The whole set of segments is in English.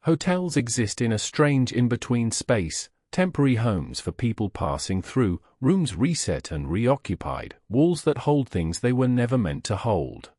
Hotels exist in a strange in-between space, temporary homes for people passing through, rooms reset and reoccupied, walls that hold things they were never meant to hold.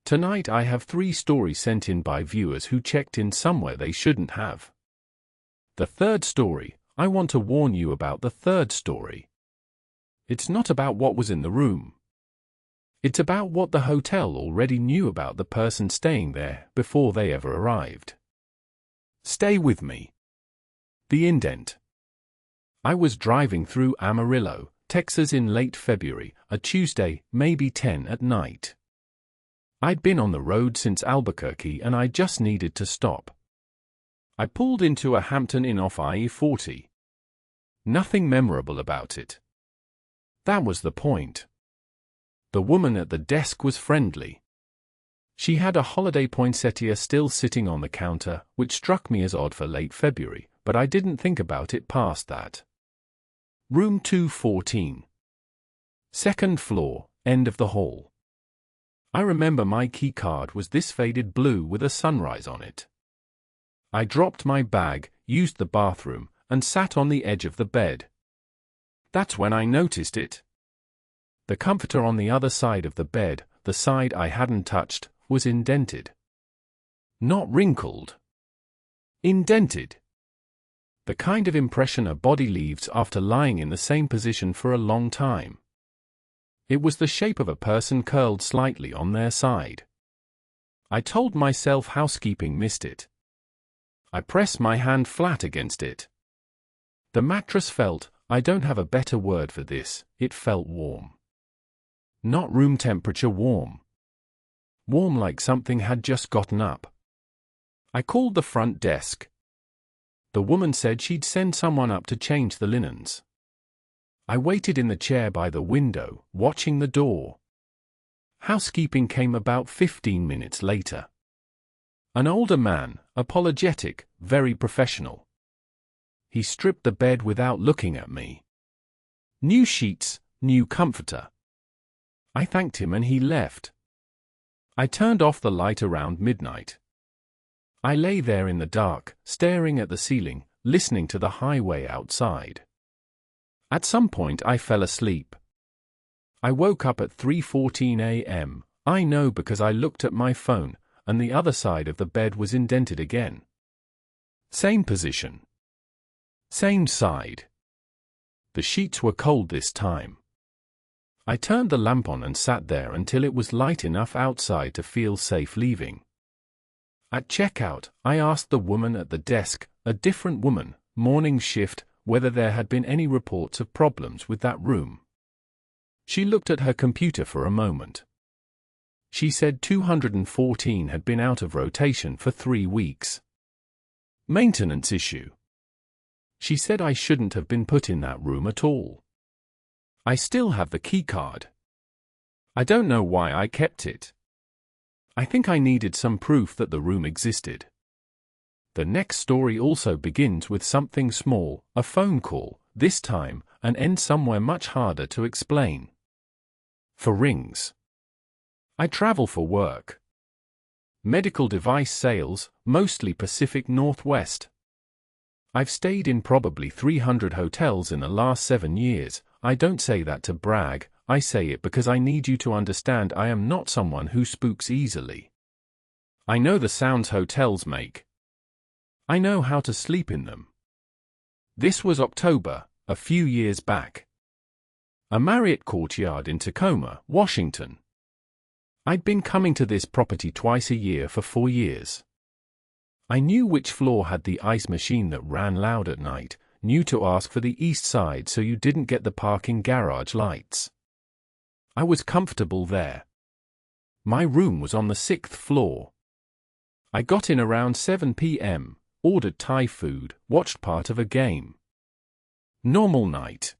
Tonight I have 3 stories sent in by viewers who checked in somewhere they shouldn't have. The third story, I want to warn you about the third story. It's not about what was in the room. It's about what the hotel already knew about the person staying there before they ever arrived. Stay with me. The Indent. I was driving through Amarillo, Texas in late February, a Tuesday, maybe 10 at night. I'd been on the road since Albuquerque and I just needed to stop. I pulled into a Hampton Inn off I-40. Nothing memorable about it. That was the point. The woman at the desk was friendly. She had a holiday poinsettia still sitting on the counter, which struck me as odd for late February, but I didn't think about it past that. Room 214. Second floor, end of the hall. I remember my key card was this faded blue with a sunrise on it. I dropped my bag, used the bathroom, and sat on the edge of the bed. That's when I noticed it. The comforter on the other side of the bed, the side I hadn't touched, was indented. Not wrinkled. Indented. The kind of impression a body leaves after lying in the same position for a long time. It was the shape of a person curled slightly on their side. I told myself housekeeping missed it. I pressed my hand flat against it. The mattress felt, I don't have a better word for this, it felt warm. Not room temperature warm. Warm like something had just gotten up. I called the front desk. The woman said she'd send someone up to change the linens. I waited in the chair by the window, watching the door. Housekeeping came about 15 minutes later. An older man, apologetic, very professional. He stripped the bed without looking at me. New sheets, new comforter. I thanked him and he left. I turned off the light around midnight. I lay there in the dark, staring at the ceiling, listening to the highway outside. At some point I fell asleep. I woke up at 3:14 a.m., I know because I looked at my phone, and the other side of the bed was indented again. Same position. Same side. The sheets were cold this time. I turned the lamp on and sat there until it was light enough outside to feel safe leaving. At checkout, I asked the woman at the desk, a different woman, morning shift, whether there had been any reports of problems with that room. She looked at her computer for a moment. She said 214 had been out of rotation for 3 weeks. Maintenance issue. She said I shouldn't have been put in that room at all. I still have the key card. I don't know why I kept it. I think I needed some proof that the room existed. The next story also begins with something small, a phone call, this time, and ends somewhere much harder to explain. For rings. I travel for work. Medical device sales, mostly Pacific Northwest. I've stayed in probably 300 hotels in the last 7 years. I don't say that to brag, I say it because I need you to understand I am not someone who spooks easily. I know the sounds hotels make. I know how to sleep in them. This was October, a few years back. A Marriott Courtyard in Tacoma, Washington. I'd been coming to this property twice a year for 4 years. I knew which floor had the ice machine that ran loud at night, knew to ask for the east side so you didn't get the parking garage lights. I was comfortable there. My room was on the 6th floor. I got in around 7 p.m., ordered Thai food, watched part of a game. Normal night.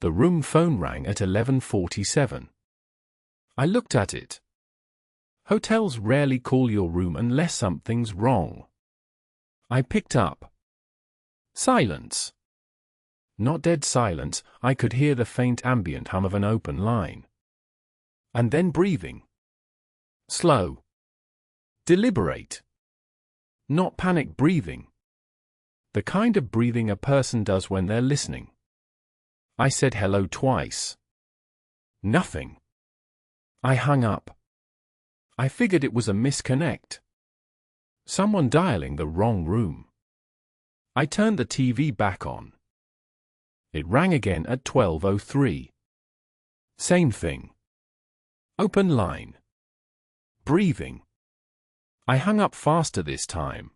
The room phone rang at 11:47. I looked at it. Hotels rarely call your room unless something's wrong. I picked up. Silence. Not dead silence, I could hear the faint ambient hum of an open line. And then breathing. Slow. Deliberate. Not panic breathing. The kind of breathing a person does when they're listening. I said hello twice. Nothing. I hung up. I figured it was a misconnect. Someone dialing the wrong room. I turned the TV back on. It rang again at 12:03. Same thing. Open line. Breathing. I hung up faster this time.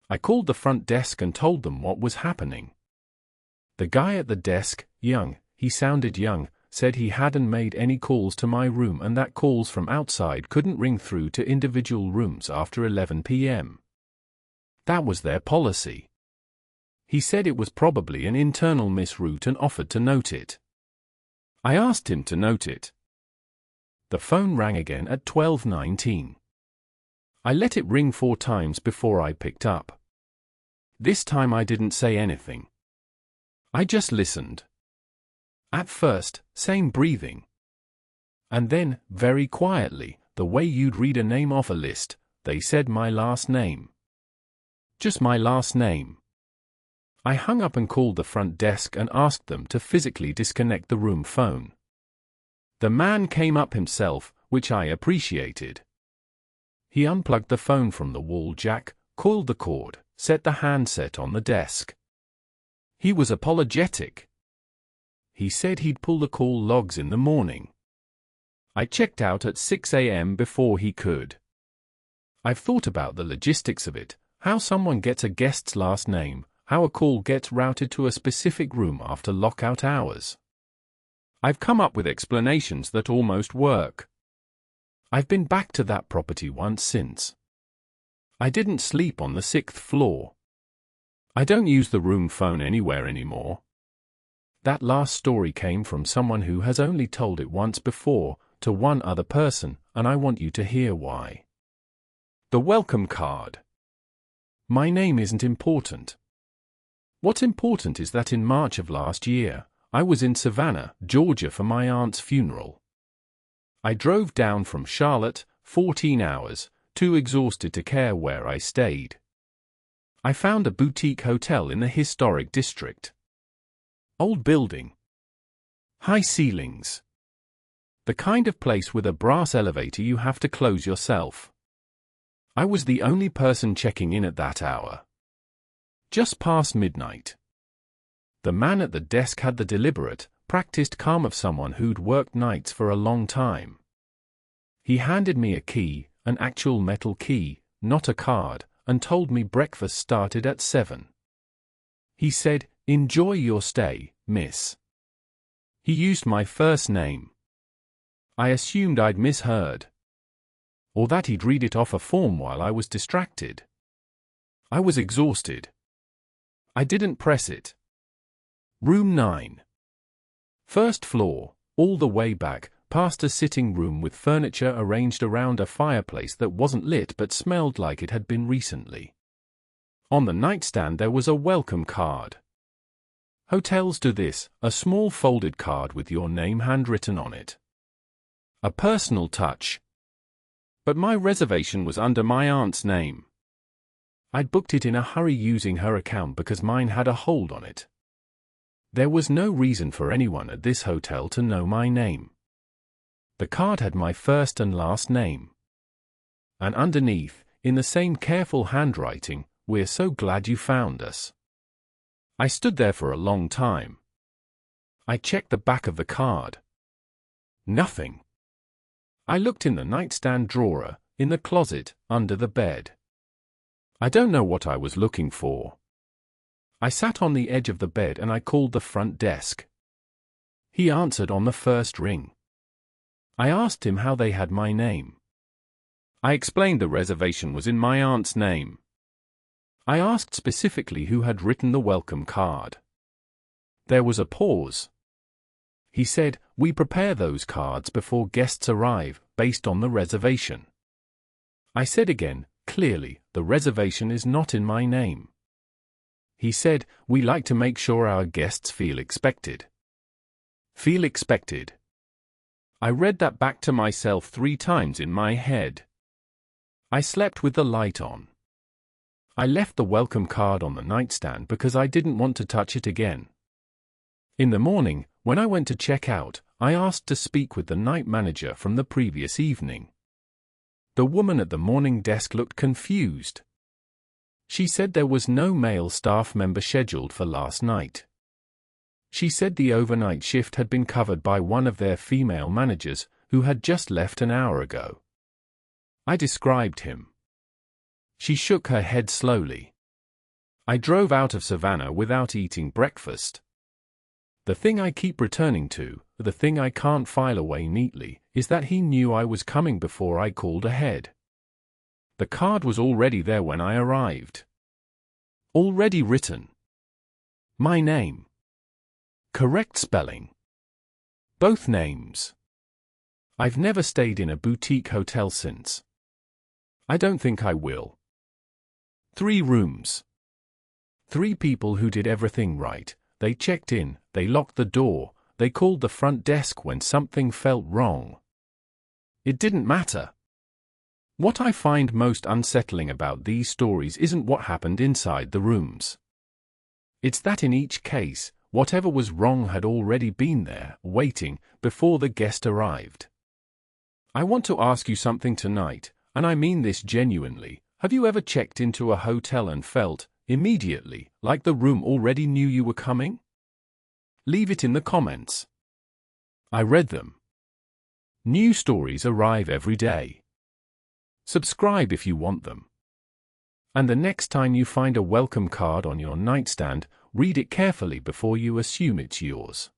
I called the front desk and told them what was happening. The guy at the desk, young, he sounded young, said he hadn't made any calls to my room and that calls from outside couldn't ring through to individual rooms after 11 p.m. That was their policy. He said it was probably an internal misroute and offered to note it. I asked him to note it. The phone rang again at 12:19. I let it ring 4 times before I picked up. This time I didn't say anything. I just listened. At first, same breathing. And then, very quietly, the way you'd read a name off a list, they said my last name. Just my last name. I hung up and called the front desk and asked them to physically disconnect the room phone. The man came up himself, which I appreciated. He unplugged the phone from the wall jack, coiled the cord, set the handset on the desk. He was apologetic. He said he'd pull the call logs in the morning. I checked out at 6 a.m. before he could. I've thought about the logistics of it, how someone gets a guest's last name, how a call gets routed to a specific room after lockout hours. I've come up with explanations that almost work. I've been back to that property once since. I didn't sleep on the 6th floor. I don't use the room phone anywhere anymore. That last story came from someone who has only told it once before, to one other person, and I want you to hear why. The welcome card. My name isn't important. What's important is that in March of last year, I was in Savannah, Georgia for my aunt's funeral. I drove down from Charlotte, 14 hours, too exhausted to care where I stayed. I found a boutique hotel in the historic district. Old building. High ceilings. The kind of place with a brass elevator you have to close yourself. I was the only person checking in at that hour. Just past midnight. The man at the desk had the deliberate, practiced calm of someone who'd worked nights for a long time. He handed me a key, an actual metal key, not a card, and told me breakfast started at 7. He said, "Enjoy your stay, miss." He used my first name. I assumed I'd misheard. Or that he'd read it off a form while I was distracted. I was exhausted. I didn't press it. Room 9. First floor, all the way back, past a sitting room with furniture arranged around a fireplace that wasn't lit but smelled like it had been recently. On the nightstand there was a welcome card. Hotels do this, a small folded card with your name handwritten on it. A personal touch. But my reservation was under my aunt's name. I'd booked it in a hurry using her account because mine had a hold on it. There was no reason for anyone at this hotel to know my name. The card had my first and last name. And underneath, in the same careful handwriting, "We're so glad you found us." I stood there for a long time. I checked the back of the card. Nothing. I looked in the nightstand drawer, in the closet, under the bed. I don't know what I was looking for. I sat on the edge of the bed and I called the front desk. He answered on the first ring. I asked him how they had my name. I explained the reservation was in my aunt's name. I asked specifically who had written the welcome card. There was a pause. He said, "We prepare those cards before guests arrive, based on the reservation." I said again, clearly, the reservation is not in my name. He said, "We like to make sure our guests feel expected." Feel expected. I read that back to myself 3 times in my head. I slept with the light on. I left the welcome card on the nightstand because I didn't want to touch it again. In the morning, when I went to check out, I asked to speak with the night manager from the previous evening. The woman at the morning desk looked confused. She said there was no male staff member scheduled for last night. She said the overnight shift had been covered by one of their female managers, who had just left an hour ago. I described him. She shook her head slowly. I drove out of Savannah without eating breakfast. The thing I keep returning to, the thing I can't file away neatly, is that he knew I was coming before I called ahead. The card was already there when I arrived. Already written. My name. Correct spelling. Both names. I've never stayed in a boutique hotel since. I don't think I will. 3 rooms. 3 people who did everything right. They checked in, they locked the door, they called the front desk when something felt wrong. It didn't matter. What I find most unsettling about these stories isn't what happened inside the rooms. It's that in each case, whatever was wrong had already been there, waiting, before the guest arrived. I want to ask you something tonight, and I mean this genuinely. Have you ever checked into a hotel and felt, immediately, like the room already knew you were coming? Leave it in the comments. I read them. New stories arrive every day. Subscribe if you want them. And the next time you find a welcome card on your nightstand, read it carefully before you assume it's yours.